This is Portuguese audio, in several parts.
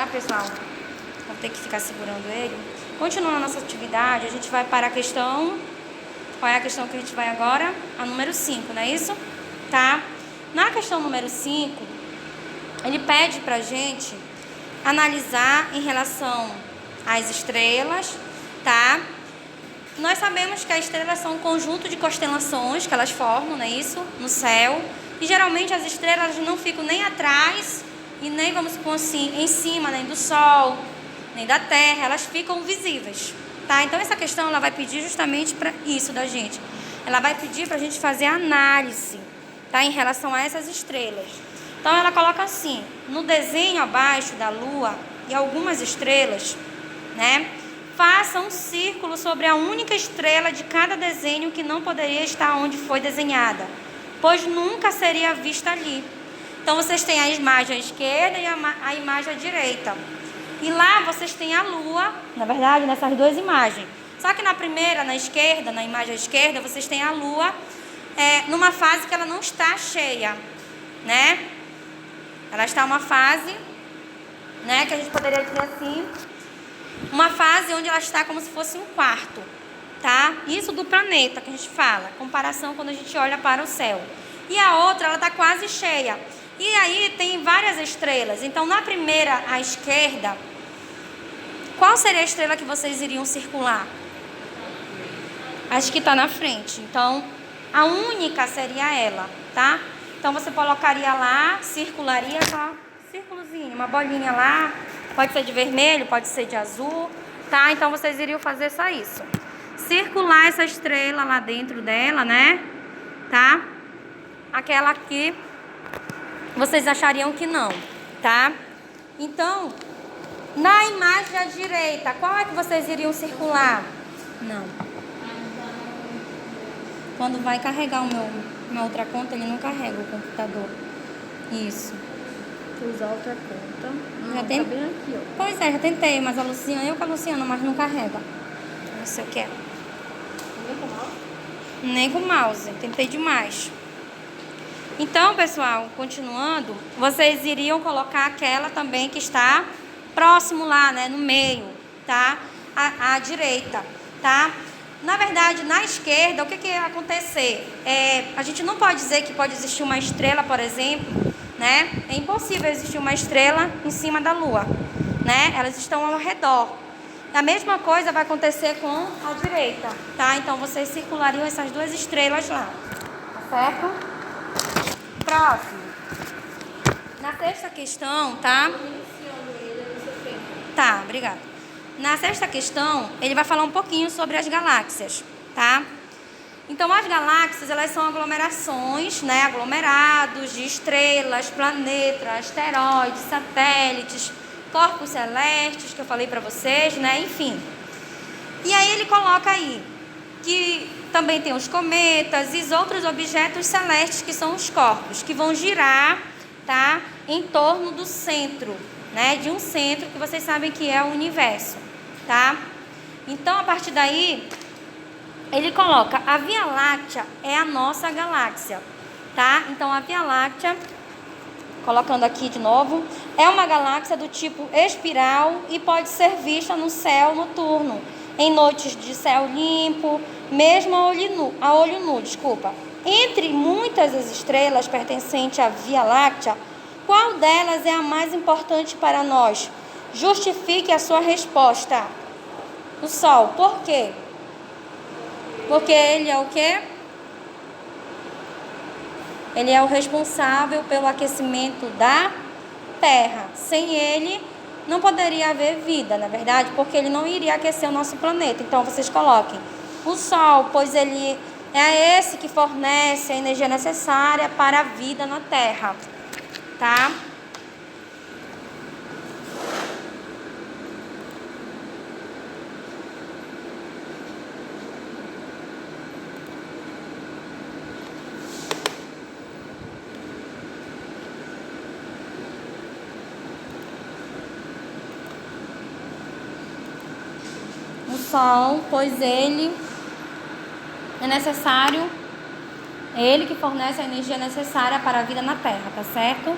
pessoal? Vou ter que ficar segurando ele. Continuando a nossa atividade, a gente vai para a questão... Qual é a questão que a gente vai agora? A número 5, não é isso? Tá? Na questão número 5, ele pede pra gente analisar em relação às estrelas, tá? Nós sabemos que as estrelas são um conjunto de constelações que elas formam, não é isso? No céu. E geralmente as estrelas não ficam nem atrás e nem, vamos supor assim, em cima, nem do Sol, nem da Terra. Elas ficam visíveis, tá? Então essa questão ela vai pedir justamente para isso da gente. Ela vai pedir para a gente fazer análise, tá? Em relação a essas estrelas. Então ela coloca assim, no desenho abaixo da Lua e algumas estrelas, né? Faça um círculo sobre a única estrela de cada desenho que não poderia estar onde foi desenhada, pois nunca seria vista ali. Então vocês têm a imagem à esquerda e a imagem à direita. E lá vocês têm a Lua, na verdade, nessas duas imagens. Só que na primeira, na esquerda, na imagem à esquerda, vocês têm a Lua numa fase que ela não está cheia, né? Ela está numa fase, né, que a gente poderia dizer assim, uma fase onde ela está como se fosse um quarto, tá? Isso do planeta que a gente fala, comparação quando a gente olha para o céu. E a outra, ela está quase cheia. E aí tem várias estrelas. Então, na primeira, à esquerda, qual seria a estrela que vocês iriam circular? Acho que está na frente. Então, a única seria ela, tá? Então, você colocaria lá, circularia com um círculozinho, uma bolinha lá. Pode ser de vermelho, pode ser de azul, tá? Então, vocês iriam fazer só isso. Circular essa estrela lá dentro dela, né? Tá? Aquela que vocês achariam que não, tá? Então, na imagem à direita, qual é que vocês iriam circular? Não. Quando vai carregar minha outra conta, ele não carrega o computador. Isso. Usar outra conta. Já tem? Tá bem aqui, ó. Pois é, já tentei, mas eu com a Luciana, mas não carrega. Não sei o que é. Nem com mouse? Nem com mouse, tentei demais. Então, pessoal, continuando, vocês iriam colocar aquela também que está próximo lá, né, no meio, tá? À direita, tá? Na verdade, na esquerda, o que ia acontecer? A gente não pode dizer que pode existir uma estrela, por exemplo, né? É impossível existir uma estrela em cima da Lua, né? Elas estão ao redor. A mesma coisa vai acontecer com a direita, tá? Então, vocês circulariam essas duas estrelas lá, tá certo? Próximo. Na sexta questão, tá? Tá, obrigada. Na sexta questão, ele vai falar um pouquinho sobre as galáxias, tá? Então, as galáxias, elas são aglomerações, né? Aglomerados de estrelas, planetas, asteroides, satélites, corpos celestes, que eu falei para vocês, né? Enfim. E aí ele coloca aí que também tem os cometas e os outros objetos celestes, que são os corpos, que vão girar, tá? Em torno do centro, né? De um centro que vocês sabem que é o universo, tá? Então, a partir daí, ele coloca, a Via Láctea é a nossa galáxia, tá? Então, a Via Láctea, colocando aqui de novo, é uma galáxia do tipo espiral e pode ser vista no céu noturno, em noites de céu limpo, mesmo a olho nu, Entre muitas das estrelas pertencentes à Via Láctea, qual delas é a mais importante para nós? Justifique a sua resposta. O Sol. Por quê? Porque ele é o quê? Ele é o responsável pelo aquecimento da Terra. Sem ele, não poderia haver vida, na verdade, porque ele não iria aquecer o nosso planeta. Então, vocês coloquem o Sol, pois ele é esse que fornece a energia necessária para a vida na Terra, tá? Sol, pois ele é necessário, é ele que fornece a energia necessária para a vida na Terra, tá certo?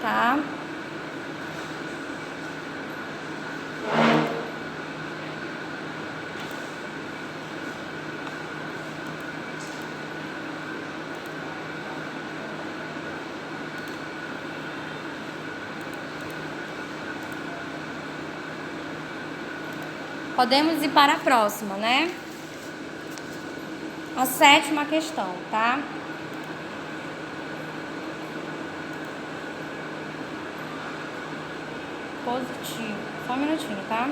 tá? Podemos ir para a próxima, né? A 7ª questão, tá? Positivo. Só um minutinho, tá?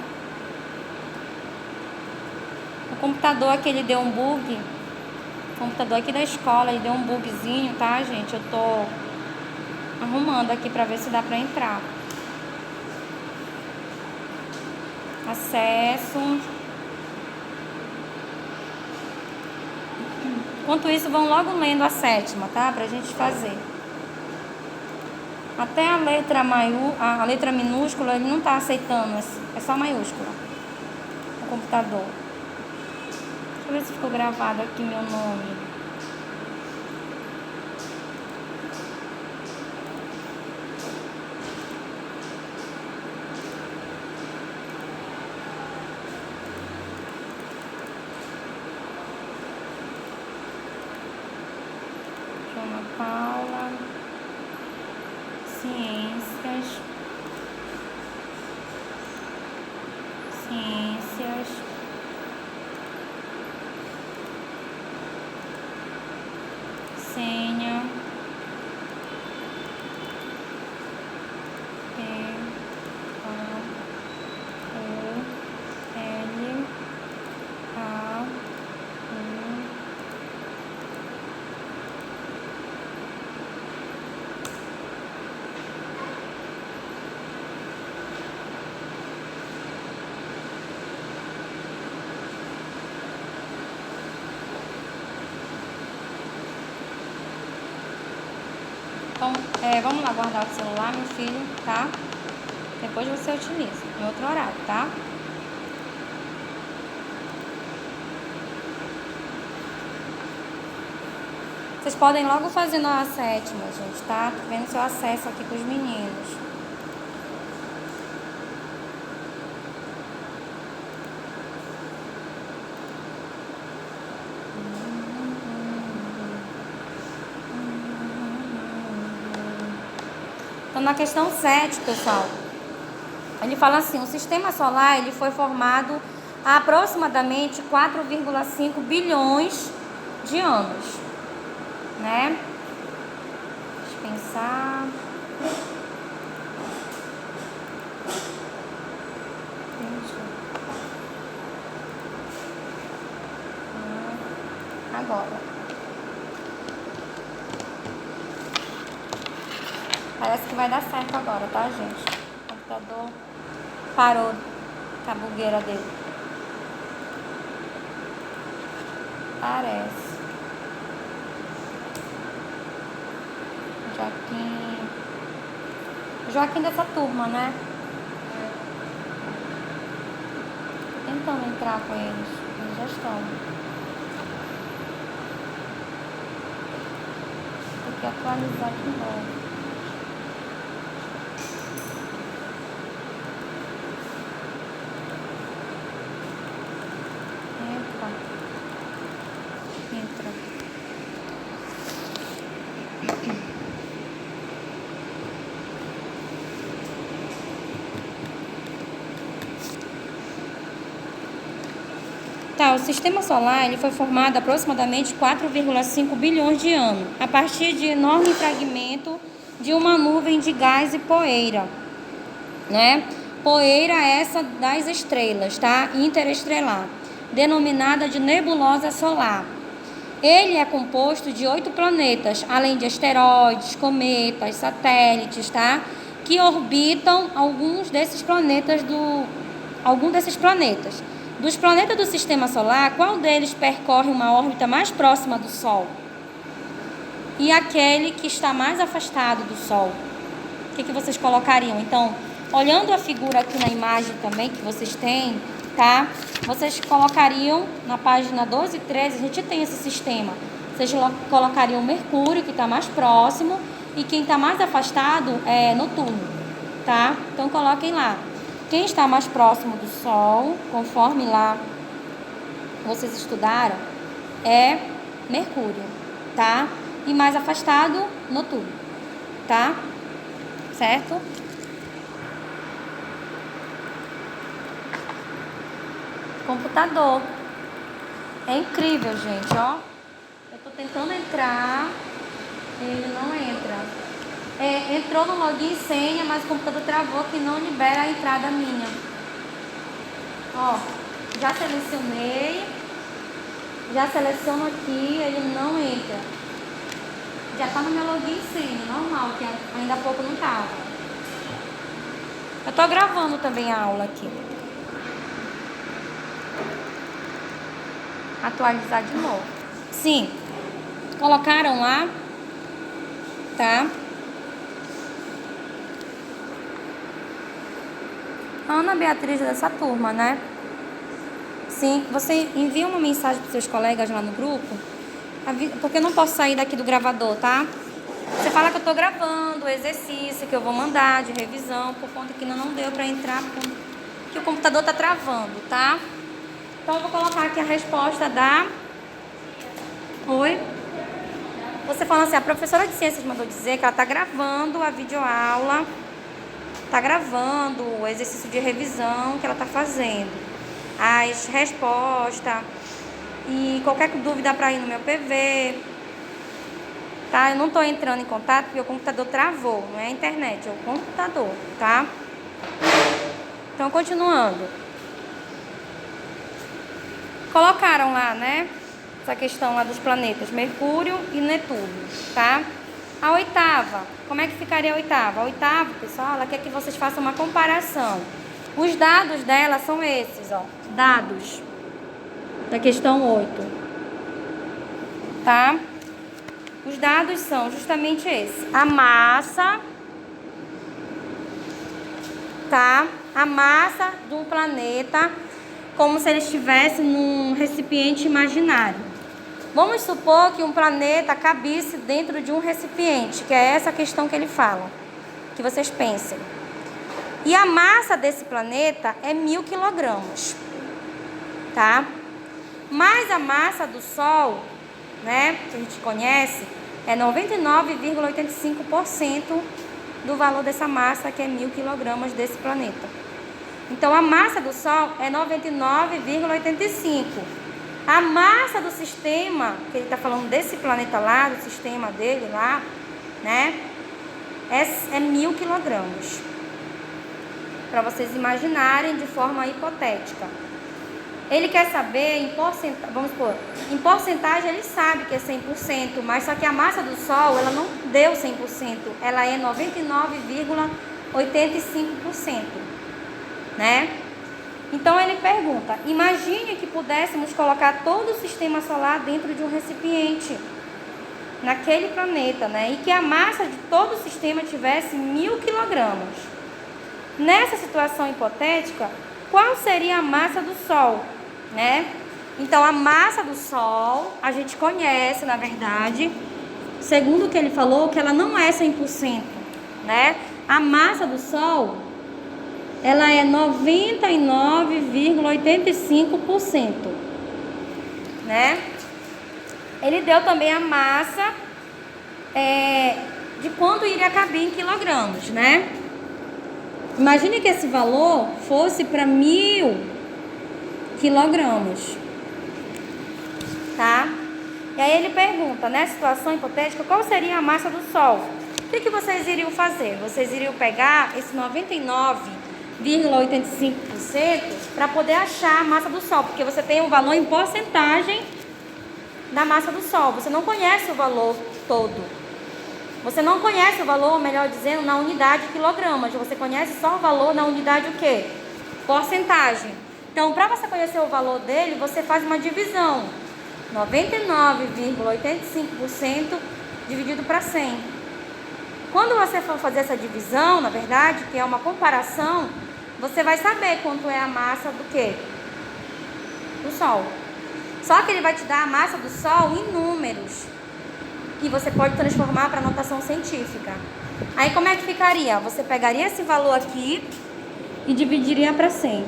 O computador aqui, ele deu um bug. O computador aqui da escola, ele deu um bugzinho, tá, gente? Eu tô arrumando aqui pra ver se dá pra entrar. Acesso. Enquanto isso, vão logo lendo a 7ª, tá? Pra gente fazer. Até a letra minúscula, ele não tá aceitando. É só maiúscula. O computador. Deixa eu ver se ficou gravado aqui meu nome. Ana Paula. Ciências. Senha. Então, vamos lá guardar o celular, meu filho, tá? Depois você utiliza em outro horário, tá? Vocês podem logo fazendo a 7ª, gente, tá? Tô vendo seu acesso aqui com os meninos. Então, na questão 7, pessoal, ele fala assim: o sistema solar ele foi formado há aproximadamente 4,5 bilhões de anos, né? Deixa eu pensar. Agora. Parece que vai dar certo agora, tá, gente? O computador parou com a bugueira dele. Parece. Joaquim dessa turma, né? Tô tentando entrar com eles. Eles já estão. Tem que atualizar de novo. Entra. Tá, o sistema solar ele foi formado há aproximadamente 4,5 bilhões de anos, a partir de enorme fragmento de uma nuvem de gás e poeira, né? Poeira essa das estrelas, tá? Interestelar, denominada de nebulosa solar. Ele é composto de 8 planetas, além de asteroides, cometas, satélites, tá? Que orbitam alguns desses planetas. Dos planetas do sistema solar, qual deles percorre uma órbita mais próxima do Sol? E aquele que está mais afastado do Sol? O que vocês colocariam? Então, olhando a figura aqui na imagem também que vocês têm, tá? Vocês colocariam na página 12 e 13, a gente tem esse sistema. Vocês colocariam Mercúrio, que está mais próximo, e quem está mais afastado é noturno, tá? Então coloquem lá. Quem está mais próximo do Sol, conforme lá vocês estudaram, é Mercúrio, tá? E mais afastado, noturno, tá? Certo? Computador. É incrível, gente, ó. Eu tô tentando entrar, ele não entra. Entrou no login e senha, mas o computador travou que não libera a entrada minha. Ó, já selecionei. Já seleciono aqui, ele não entra. Já tá no meu login e senha, normal, que ainda há pouco não tava. Eu tô gravando também a aula aqui. Atualizar de novo. Sim. Colocaram lá, tá? Ana Beatriz dessa turma, né? Sim, você envia uma mensagem para seus colegas lá no grupo, porque eu não posso sair daqui do gravador, tá? Você fala que eu tô gravando o exercício que eu vou mandar de revisão, por conta que ainda não deu para entrar, que o computador tá travando, tá? Então eu vou colocar aqui a resposta da... Oi? Você fala assim, a professora de ciências mandou dizer que ela tá gravando a videoaula, tá gravando o exercício de revisão que ela tá fazendo. As respostas e qualquer dúvida para ir no meu PV, tá? Eu não tô entrando em contato porque o computador travou, não é a internet, é o computador, tá? Então, continuando. Colocaram lá, né? Essa questão lá dos planetas Mercúrio e Netuno, tá? A oitava, como é que ficaria a oitava? A oitava, pessoal, ela quer que vocês façam uma comparação. Os dados dela são esses, ó. Dados da questão 8. Tá? Os dados são justamente esses. A massa, tá? A massa do planeta, como se ele estivesse num recipiente imaginário. Vamos supor que um planeta cabisse dentro de um recipiente, que é essa questão que ele fala, que vocês pensem. E a massa desse planeta é 1000 quilogramas, tá? Mas a massa do Sol, né, que a gente conhece, é 99,85% do valor dessa massa, que é 1000 quilogramas desse planeta. Então, a massa do Sol é 99,85%. A massa do sistema, que ele está falando desse planeta lá, do sistema dele lá, né, é 1000 quilogramas. Para vocês imaginarem de forma hipotética. Ele quer saber em porcentagem, vamos supor, em porcentagem ele sabe que é 100%, mas só que a massa do Sol, ela não deu 100%, ela é 99,85%, né? Então ele pergunta, imagine que pudéssemos colocar todo o sistema solar dentro de um recipiente, naquele planeta, né? E que a massa de todo o sistema tivesse 1000 quilogramas. Nessa situação hipotética, qual seria a massa do Sol, né? Então, a massa do Sol, a gente conhece, na verdade, segundo o que ele falou, que ela não é 100%, né? A massa do Sol, ela é 99,85%, né? Ele deu também a massa de quanto iria caber em quilogramas, né? Imagine que esse valor fosse para 1000 quilogramas, tá? E aí ele pergunta, nessa situação hipotética, qual seria a massa do Sol? O que vocês iriam fazer? Vocês iriam pegar esse 99,85% para poder achar a massa do Sol, porque você tem um valor em porcentagem da massa do Sol. Você não conhece o valor todo. Você não conhece o valor, melhor dizendo, na unidade de quilogramas. Você conhece só o valor na unidade o quê? Porcentagem. Então, para você conhecer o valor dele, você faz uma divisão. 99,85% dividido para 100. Quando você for fazer essa divisão, na verdade, que é uma comparação, você vai saber quanto é a massa do quê? Do Sol. Só que ele vai te dar a massa do Sol em números. e você pode transformar para notação científica. Aí como é que ficaria? Você pegaria esse valor aqui e dividiria para 100.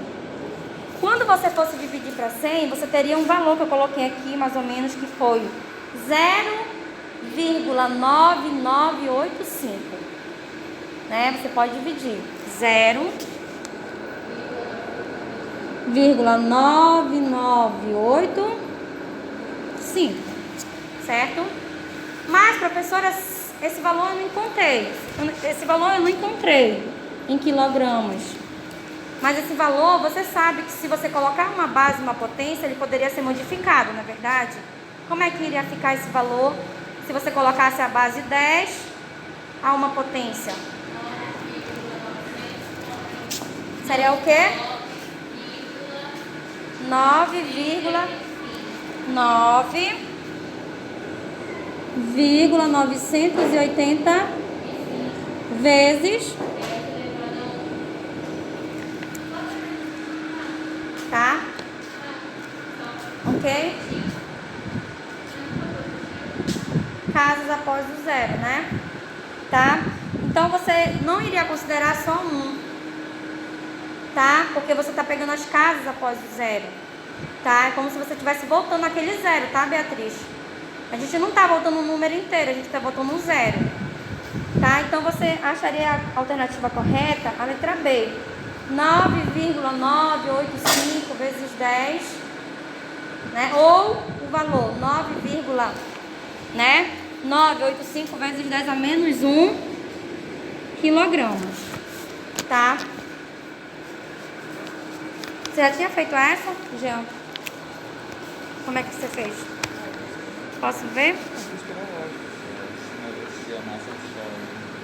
Quando você fosse dividir para 100, você teria um valor que eu coloquei aqui, mais ou menos, que foi 0,9985. Né? Você pode dividir 0,9985, certo? Mas, professora, esse valor eu não encontrei. Esse valor eu não encontrei em quilogramas. Mas esse valor, você sabe que se você colocar uma base, uma potência, ele poderia ser modificado, não é verdade? Como é que iria ficar esse valor se você colocasse a base 10 a uma potência? Seria o quê? 9,980 vezes, tá? Ok? Casas após o zero, né? Tá? Então você não iria considerar só um, tá? Porque você tá pegando as casas após o zero, tá? É como se você estivesse voltando aquele zero, tá, Beatriz? A gente não tá voltando um número inteiro, a gente tá voltando um zero, tá? Então você acharia a alternativa correta, a letra B, 9,985 vezes 10, né? Ou o valor 985 vezes 10 a menos 1 quilogramas, tá? Você já tinha feito essa, Jean? Como é que você fez? Posso ver? Se a massa de solo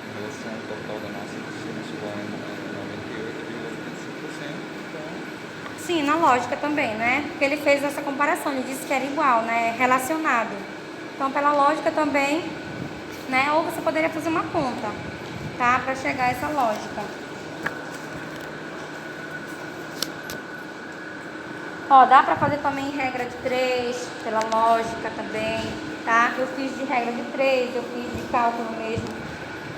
em relação ao total da massa do sistema solar é 98,85%, então... Sim, na lógica também, né? Porque ele fez essa comparação, ele disse que era igual, né? Relacionado. Então, pela lógica também, né? Ou você poderia fazer uma conta, tá? Para chegar a essa lógica. Ó, dá pra fazer também regra de 3, pela lógica também, tá? Eu fiz de regra de 3, eu fiz de cálculo mesmo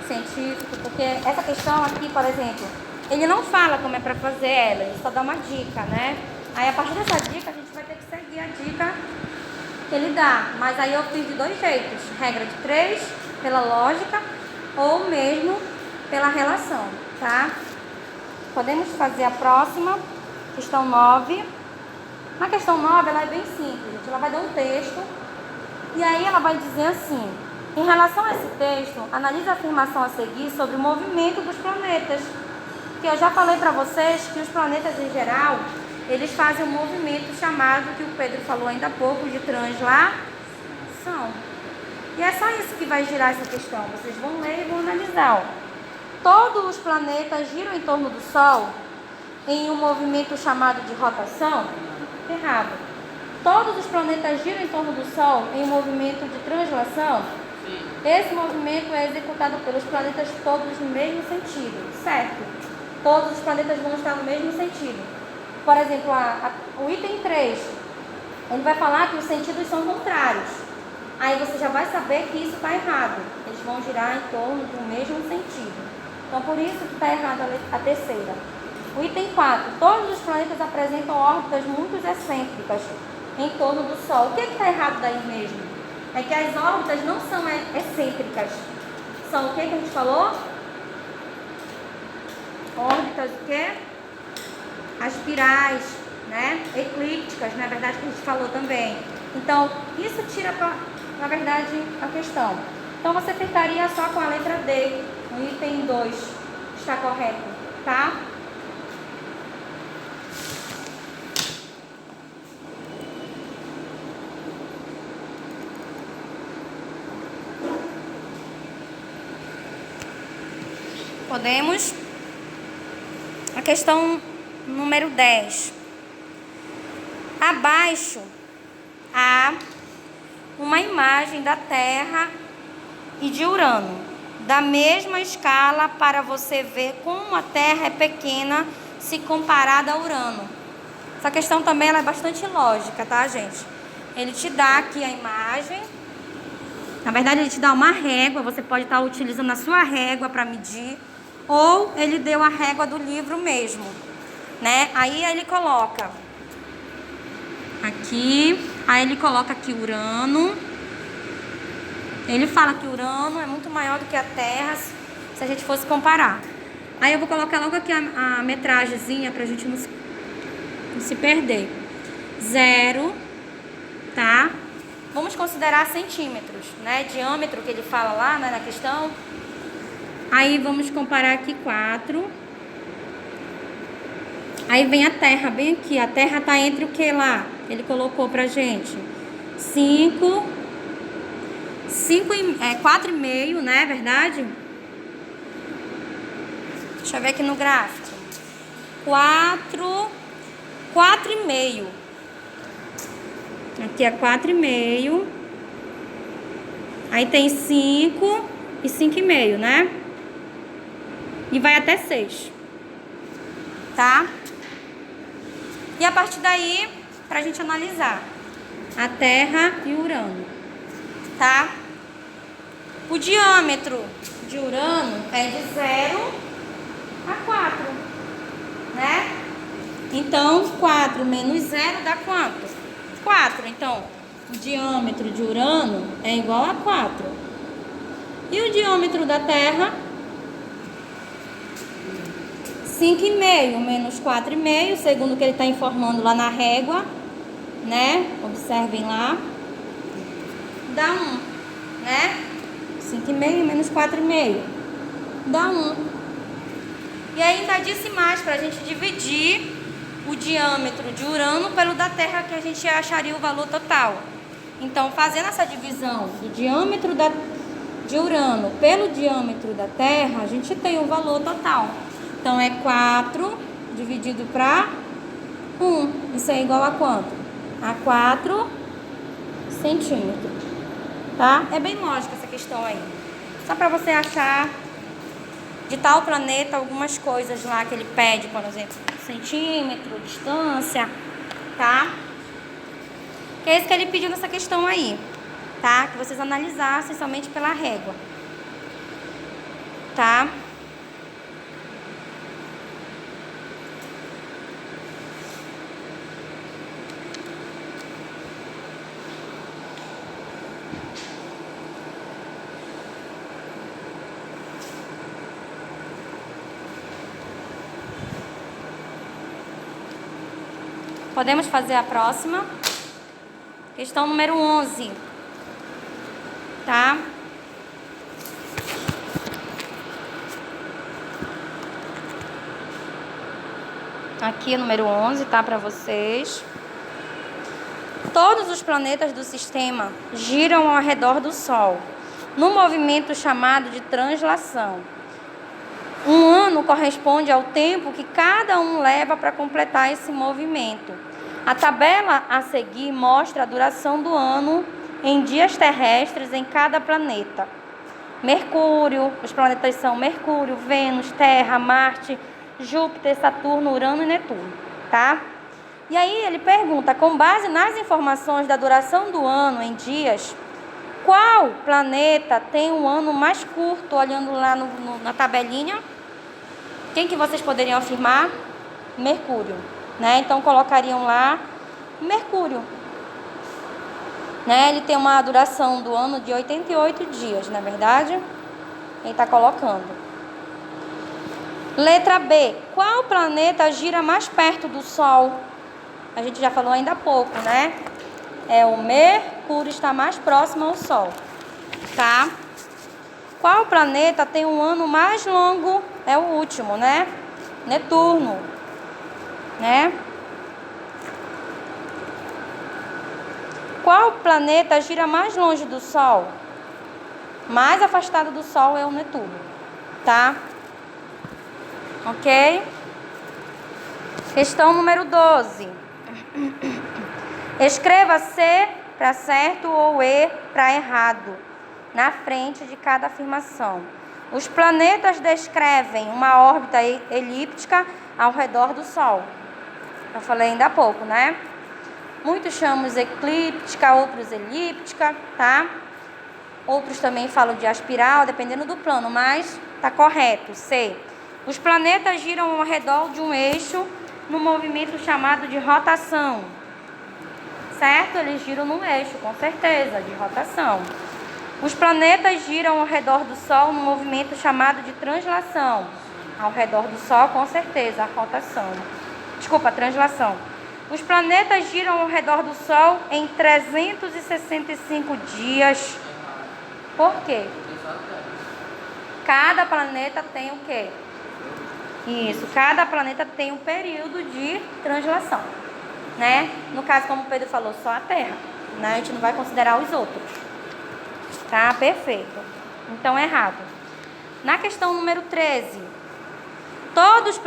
científico, porque essa questão aqui, por exemplo, ele não fala como é pra fazer ela, ele só dá uma dica, né? Aí a partir dessa dica a gente vai ter que seguir a dica que ele dá. Mas aí eu fiz de dois jeitos, regra de 3, pela lógica, ou mesmo pela relação, tá? Podemos fazer a próxima, questão 9. Na questão 9, ela é bem simples, gente. Ela vai dar um texto e aí ela vai dizer assim: em relação a esse texto, analise a afirmação a seguir sobre o movimento dos planetas. Que eu já falei para vocês que os planetas em geral, eles fazem um movimento chamado, que o Pedro falou ainda há pouco, de translação. E é só isso que vai girar essa questão. Vocês vão ler e vão analisar. Ó. Todos os planetas giram em torno do Sol em um movimento chamado de rotação. Errado. Todos os planetas giram em torno do Sol em um movimento de translação. Esse movimento é executado pelos planetas todos no mesmo sentido, certo? Todos os planetas vão estar no mesmo sentido. Por exemplo, o item 3, ele vai falar que os sentidos são contrários. Aí você já vai saber que isso está errado. Eles vão girar em torno do mesmo sentido. Então, por isso que está errada a terceira. O item 4. Todos os planetas apresentam órbitas muito excêntricas em torno do Sol. O que está errado daí mesmo? É que as órbitas não são excêntricas. São o que a gente falou? Órbitas o quê? Aspirais, né? Eclípticas, na verdade, que a gente falou também. Então, isso tira, na verdade, a questão. Então, você ficaria só com a letra D. O item 2 está correto, tá? Podemos. A questão número 10. Abaixo há uma imagem da Terra e de Urano, da mesma escala, para você ver como a Terra é pequena se comparada a Urano. Essa questão também ela é bastante lógica, tá, gente? Ele te dá aqui a imagem Na verdade, ele te dá uma régua, você pode estar utilizando a sua régua para medir, ou ele deu a régua do livro mesmo, né? Aí ele coloca aqui, aí ele coloca aqui Urano. Ele fala que Urano é muito maior do que a Terra, se a gente fosse comparar. Aí eu vou colocar logo aqui a metragemzinha pra gente não se perder. 0, tá? Vamos considerar centímetros, né? Diâmetro que ele fala lá, né, na questão. Aí vamos comparar aqui 4. Aí vem a Terra, bem aqui. A Terra tá entre o que lá? Ele colocou pra gente 4,5, né? Verdade? Deixa eu ver aqui no gráfico. 4,5. Aqui é 4,5. Aí tem 5 e 5,5, né? E vai até 6. Tá? E a partir daí, pra gente analisar a Terra e o Urano. Tá? O diâmetro de Urano é de 0 a 4, né? Então, 4 menos 0 dá quanto? 4. Então, o diâmetro de Urano é igual a 4. E o diâmetro da Terra? 5,5 menos 4,5, segundo o que ele está informando lá na régua, né? Observem lá. Dá 1, né? 5,5 menos 4,5 dá 1. E ainda disse mais para a gente dividir o diâmetro de Urano pelo da Terra, que a gente acharia o valor total. Então, fazendo essa divisão do diâmetro de Urano pelo diâmetro da Terra, a gente tem o valor total. Então, é 4 dividido para 1. Isso é igual a quanto? A 4 centímetros. Tá? É bem lógica essa questão aí. Só para você achar de tal planeta algumas coisas lá que ele pede, por exemplo, centímetro, distância, tá? Que é isso que ele pediu nessa questão aí, tá? Que vocês analisassem somente pela régua, tá? Podemos fazer a próxima. Questão número 11. Tá? Aqui, número 11, tá? Para vocês. Todos os planetas do sistema giram ao redor do Sol, num movimento chamado de translação. Um ano corresponde ao tempo que cada um leva para completar esse movimento. A tabela a seguir mostra a duração do ano em dias terrestres em cada planeta. Mercúrio, os planetas são Mercúrio, Vênus, Terra, Marte, Júpiter, Saturno, Urano e Netuno, tá? E aí ele pergunta, com base nas informações da duração do ano em dias, qual planeta tem um ano mais curto, olhando lá na tabelinha? Quem que vocês poderiam afirmar? Mercúrio, né? Então colocariam lá Mercúrio, né? Ele tem uma duração do ano de 88 dias, não é verdade? Ele está colocando. Letra B. Qual planeta gira mais perto do Sol? A gente já falou ainda há pouco, né? É o Mercúrio, está mais próximo ao Sol, tá? Qual planeta tem um ano mais longo? É o último, né? Netuno, né? Qual planeta gira mais longe do Sol? Mais afastado do Sol é o Netuno, tá? Ok? Questão número 12. Escreva C para certo ou E para errado na frente de cada afirmação. Os planetas descrevem uma órbita elíptica ao redor do Sol. Eu falei ainda há pouco, né? Muitos chamam eclíptica, outros elíptica, tá? Outros também falam de espiral, dependendo do plano, mas tá correto. C. Os planetas giram ao redor de um eixo no movimento chamado de rotação. Certo? Eles giram num eixo, com certeza, de rotação. Os planetas giram ao redor do Sol num movimento chamado de translação. Ao redor do Sol, com certeza, a rotação. Desculpa, a translação. Os planetas giram ao redor do Sol em 365 dias. Por quê? Cada planeta tem o quê? Isso, cada planeta tem um período de translação, né? No caso, como o Pedro falou, só a Terra, né? A gente não vai considerar os outros. Tá? Perfeito. Então, errado. Na questão número 13, todos os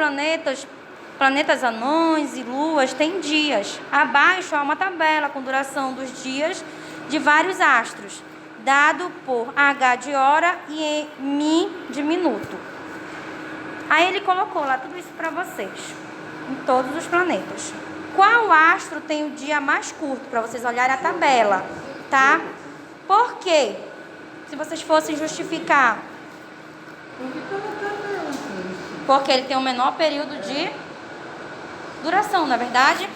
planetas anões e luas têm dias. Abaixo há uma tabela com duração dos dias de vários astros, dado por H de hora e Mi de minuto. Aí ele colocou lá tudo isso para vocês, em todos os planetas. Qual astro tem o dia mais curto? Para vocês olharem a tabela, tá? Por quê? Se vocês fossem justificar. Porque ele tem o menor período de duração, não é verdade?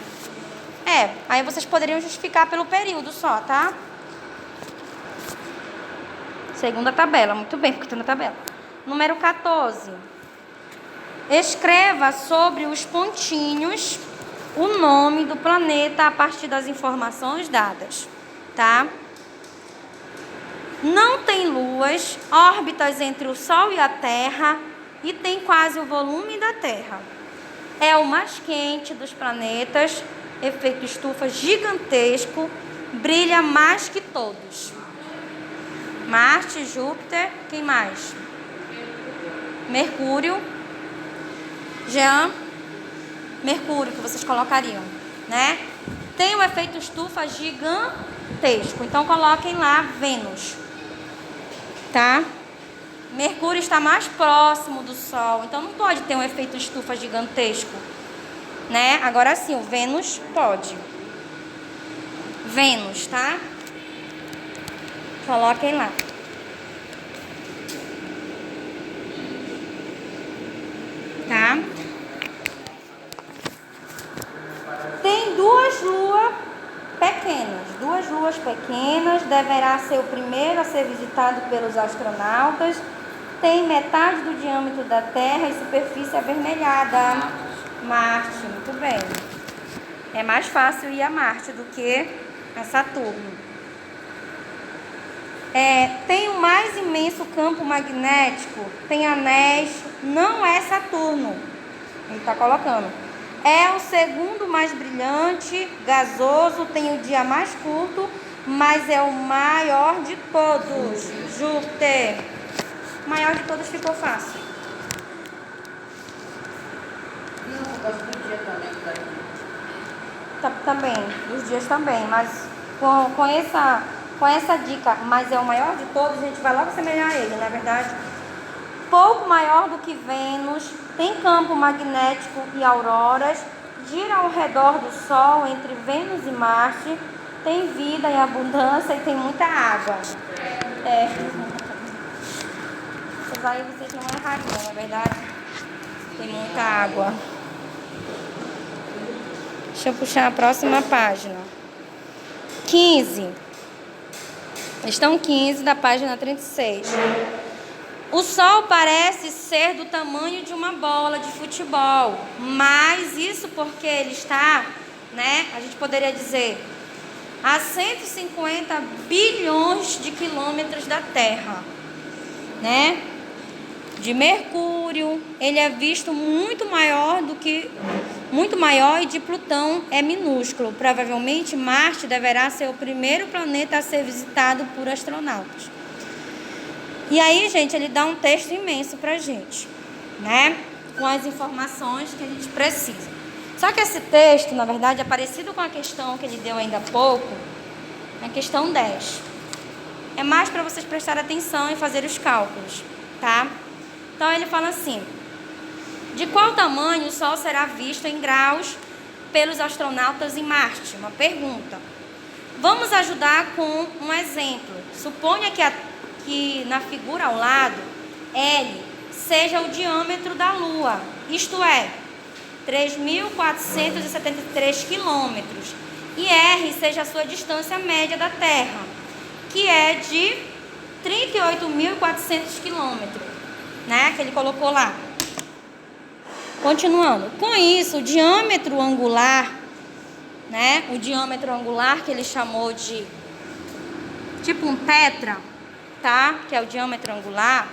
Aí vocês poderiam justificar pelo período só, tá? Segunda tabela, muito bem, porque está na tabela. Número 14. Escreva sobre os pontinhos o nome do planeta a partir das informações dadas, tá? Não tem luas, órbitas entre o Sol e a Terra e tem quase o volume da Terra. É o mais quente dos planetas, efeito estufa gigantesco, brilha mais que todos. Marte, Júpiter, quem mais? Mercúrio. Jean, Mercúrio, que vocês colocariam, né? Tem um efeito estufa gigantesco. Então, coloquem lá Vênus, tá? Mercúrio está mais próximo do Sol, então não pode ter um efeito estufa gigantesco, né? Agora sim, o Vênus pode. Vênus, tá? Coloquem lá. Tá? Tem duas luas pequenas, deverá ser o primeiro a ser visitado pelos astronautas. Tem metade do diâmetro da Terra e superfície avermelhada. Marte, muito bem. É mais fácil ir a Marte do que a Saturno. Tem o mais imenso campo magnético, tem anéis, não é Saturno. Ele está colocando. É o segundo mais brilhante, gasoso, tem o dia mais curto, mas é o maior de todos. Júpiter. O maior de todos ficou fácil. Não, por causa do dia também que tá aqui. Também, dos dias também, mas com essa dica, mas é o maior de todos, a gente vai logo assemelhar ele, na verdade. Pouco maior do que Vênus, tem campo magnético e auroras, gira ao redor do Sol entre Vênus e Marte, tem vida e abundância e tem muita água. Essas aí vocês não errariam, na verdade. Tem muita água. Deixa eu puxar a próxima página. 15. Questão 15 da página 36. O Sol parece ser do tamanho de uma bola de futebol, mas isso porque ele está, né, a gente poderia dizer, a 150 bilhões de quilômetros da Terra, né? De Mercúrio, ele é visto muito maior e de Plutão é minúsculo. Provavelmente Marte deverá ser o primeiro planeta a ser visitado por astronautas. E aí, gente, ele dá um texto imenso pra gente, né? Com as informações que a gente precisa. Só que esse texto, na verdade, é parecido com a questão que ele deu ainda há pouco, na questão 10. É mais para vocês prestarem atenção e fazer os cálculos, tá? Então, ele fala assim: de qual tamanho o Sol será visto em graus pelos astronautas em Marte? Uma pergunta. Vamos ajudar com um exemplo. Suponha que na figura ao lado, L seja o diâmetro da Lua, isto é, 3.473 quilômetros, e R seja a sua distância média da Terra, que é de 38.400 quilômetros, né? Que ele colocou lá. Continuando. Com isso, o diâmetro angular, né? O diâmetro angular que ele chamou de tipo um tetra, tá? Que é o diâmetro angular.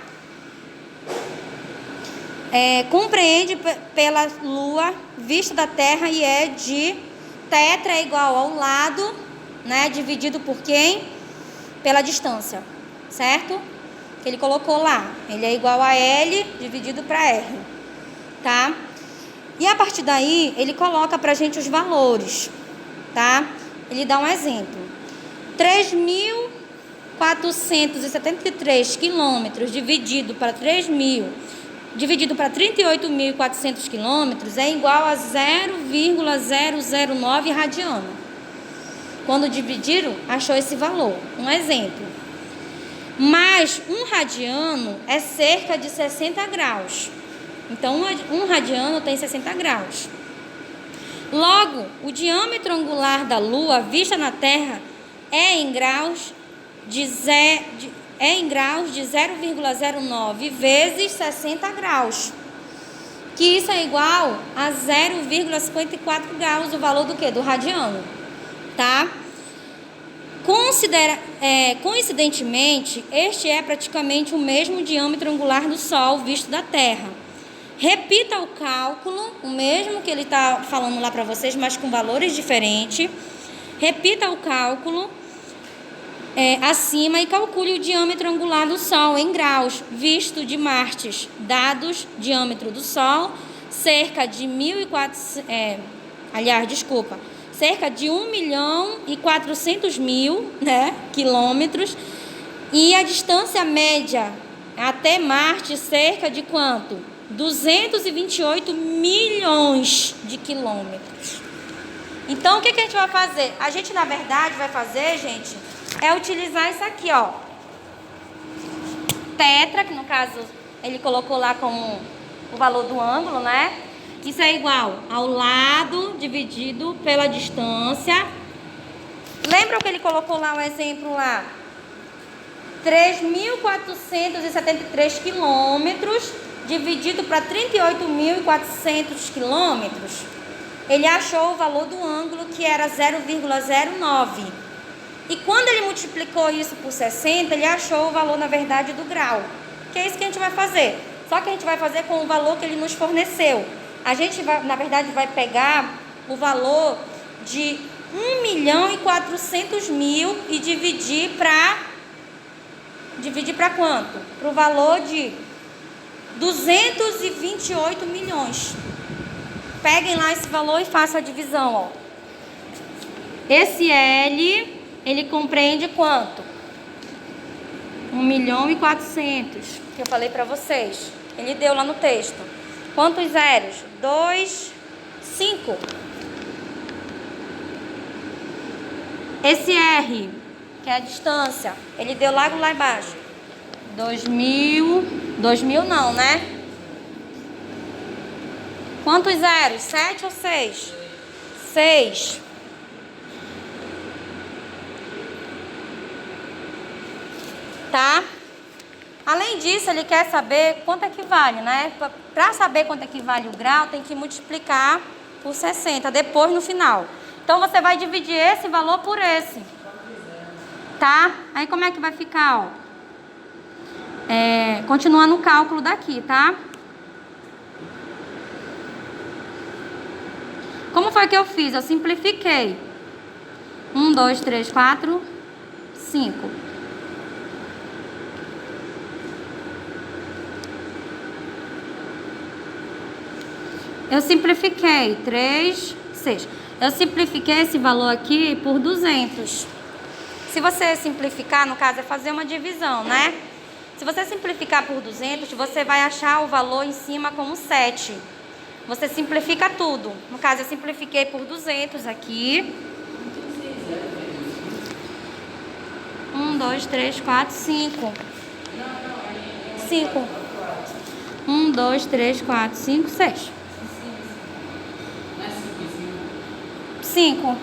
Compreende pela Lua vista da Terra e é de tetra é igual ao lado, né? Dividido por quem? Pela distância, certo? Que ele colocou lá. Ele é igual a L dividido para R, tá? E a partir daí, ele coloca pra gente os valores, tá? Ele dá um exemplo. 3.473 quilômetros dividido para 38.400 quilômetros é igual a 0,009 radiano. Quando dividiram, achou esse valor. Um exemplo. Mas um radiano é cerca de 60 graus. Então, um radiano tem 60 graus. Logo, o diâmetro angular da Lua vista na Terra é em graus de 0,09 vezes 60 graus. Que isso é igual a 0,54 graus, o valor do quê? Do radiano, tá? Coincidentemente, este é praticamente o mesmo diâmetro angular do Sol visto da Terra. Repita o cálculo, o mesmo que ele está falando lá para vocês, mas com valores diferentes. Repita o cálculo acima e calcule o diâmetro angular do Sol em graus, visto de Marte. Dados, diâmetro do Sol, cerca de 1.400.000, né, quilômetros. E a distância média até Marte, cerca de quanto? 228 milhões de quilômetros. Então, o que a gente vai fazer? A gente, na verdade, vai fazer, gente, é utilizar isso aqui, ó. Tetra, que no caso, ele colocou lá como o valor do ângulo, né? Isso é igual ao lado dividido pela distância. Lembra que ele colocou lá um exemplo lá? 3.473 quilômetros dividido para 38.400 quilômetros. Ele achou o valor do ângulo, que era 0,09. E quando ele multiplicou isso por 60, ele achou o valor, na verdade, do grau. Que é isso que a gente vai fazer. Só que a gente vai fazer com o valor que ele nos forneceu. A gente, na verdade, vai pegar o valor de 1.400.000 e dividir para quanto? Para o valor de 228 milhões. Peguem lá esse valor e façam a divisão, ó. Esse L, ele compreende quanto? 1.400.000, que eu falei para vocês. Ele deu lá no texto. Quantos zeros? 2, 5. Esse R, que é a distância, ele deu lá embaixo. 2.000 não, né? Quantos zeros? 7 ou 6? 6. Tá? Além disso, ele quer saber quanto é que vale, né? Para saber quanto é que vale o grau, tem que multiplicar por 60, depois no final. Então, você vai dividir esse valor por esse. Tá? Aí, como é que vai ficar, ó? Continuando o cálculo daqui, tá? Como foi que eu fiz? Eu simplifiquei. 1, 2, 3, 4, 5. Eu simplifiquei 3, 6. Eu simplifiquei esse valor aqui por 200. Se você simplificar, no caso é fazer uma divisão, né? Se você simplificar por 200, você vai achar o valor em cima como 7. Você simplifica tudo. No caso, eu simplifiquei por 200 aqui. 2, 3, 4, 5. 5. 1, 2, 3, 4, 5, 6. 5.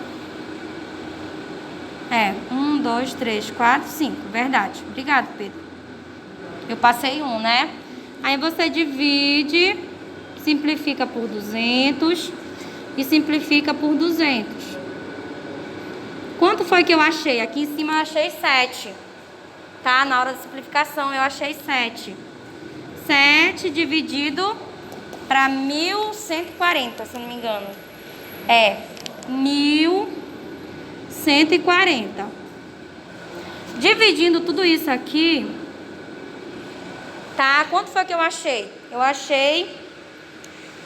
É, 1, 2, 3, 4, 5. Verdade. Obrigado, Pedro. Eu passei 1, né? Aí você divide, simplifica por 200 e simplifica por 200. Quanto foi que eu achei? Aqui em cima eu achei 7. Tá? Na hora da simplificação eu achei 7. 7 dividido para 1140, se não me engano. É 1140. Dividindo tudo isso aqui, tá? Quanto foi que eu achei? Eu achei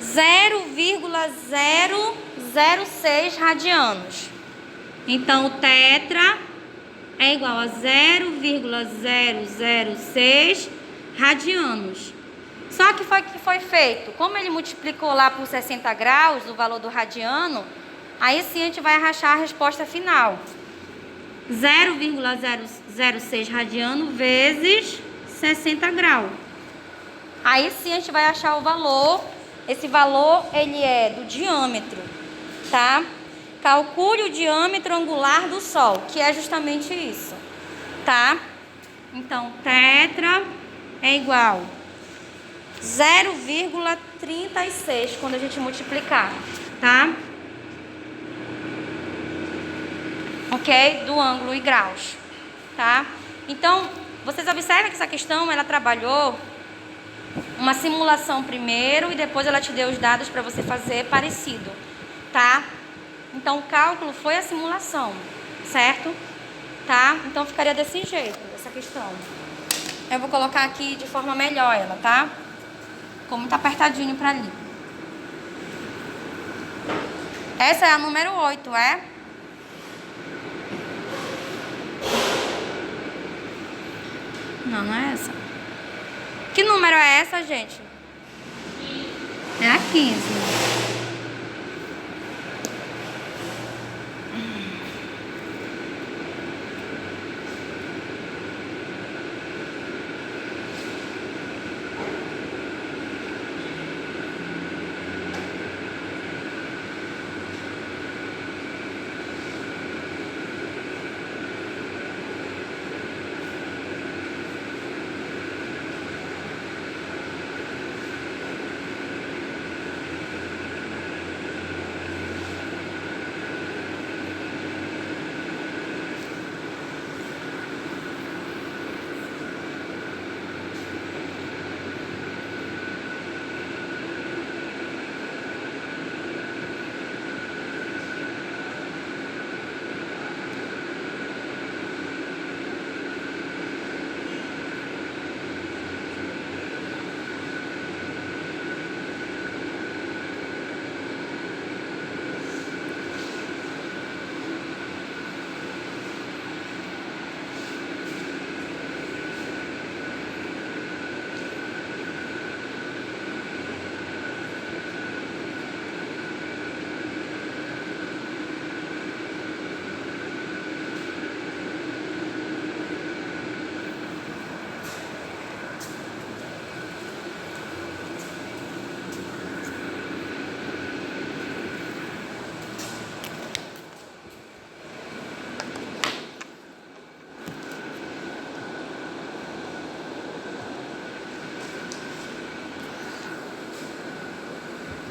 0,006 radianos. Então, o tetra é igual a 0,006 radianos. Só que foi feito, como ele multiplicou lá por 60 graus o valor do radiano, aí sim a gente vai rachar a resposta final. 0,006 radiano vezes 60 graus. Aí sim a gente vai achar o valor. Esse valor, ele é do diâmetro, tá? Calcule o diâmetro angular do Sol, que é justamente isso, tá? Então, tetra é igual 0,36 quando a gente multiplicar, tá? Ok? Do ângulo e graus, tá? Então, vocês observam que essa questão, ela trabalhou uma simulação primeiro e depois ela te deu os dados para você fazer parecido, tá? Então, o cálculo foi a simulação, certo? Tá? Então, ficaria desse jeito, essa questão. Eu vou colocar aqui de forma melhor ela, tá? Ficou muito apertadinho para ali. Essa é a número 8, é? Não, não é essa. Que número é essa, gente? É a 15.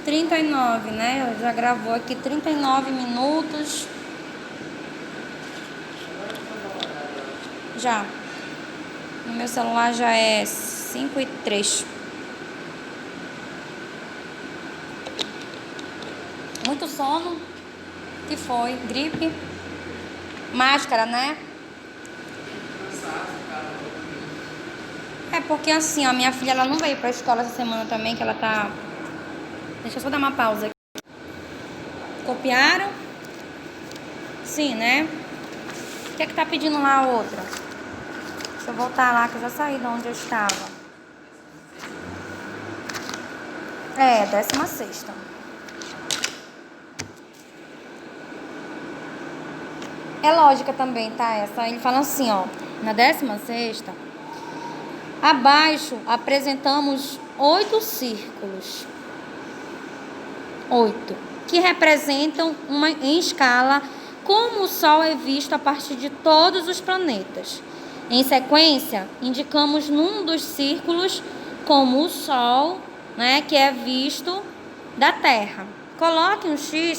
(39), né? Já gravou aqui 39 minutos. Já. No meu celular já é 5:03. Muito sono. Que foi? Gripe? Máscara, né? É porque assim, ó, minha filha ela não veio pra escola essa semana também, que ela tá... Deixa eu só dar uma pausa aqui. Copiaram? Sim, né? O que é que tá pedindo lá a outra? Deixa eu voltar lá, que eu já saí de onde eu estava. É, 16ª. É lógica também, tá? Essa, ele fala assim, ó. Na 16ª, abaixo apresentamos 8 círculos. 8, que representam em escala como o Sol é visto a partir de todos os planetas. Em sequência, indicamos num dos círculos como o Sol, né, que é visto da Terra. Coloque um X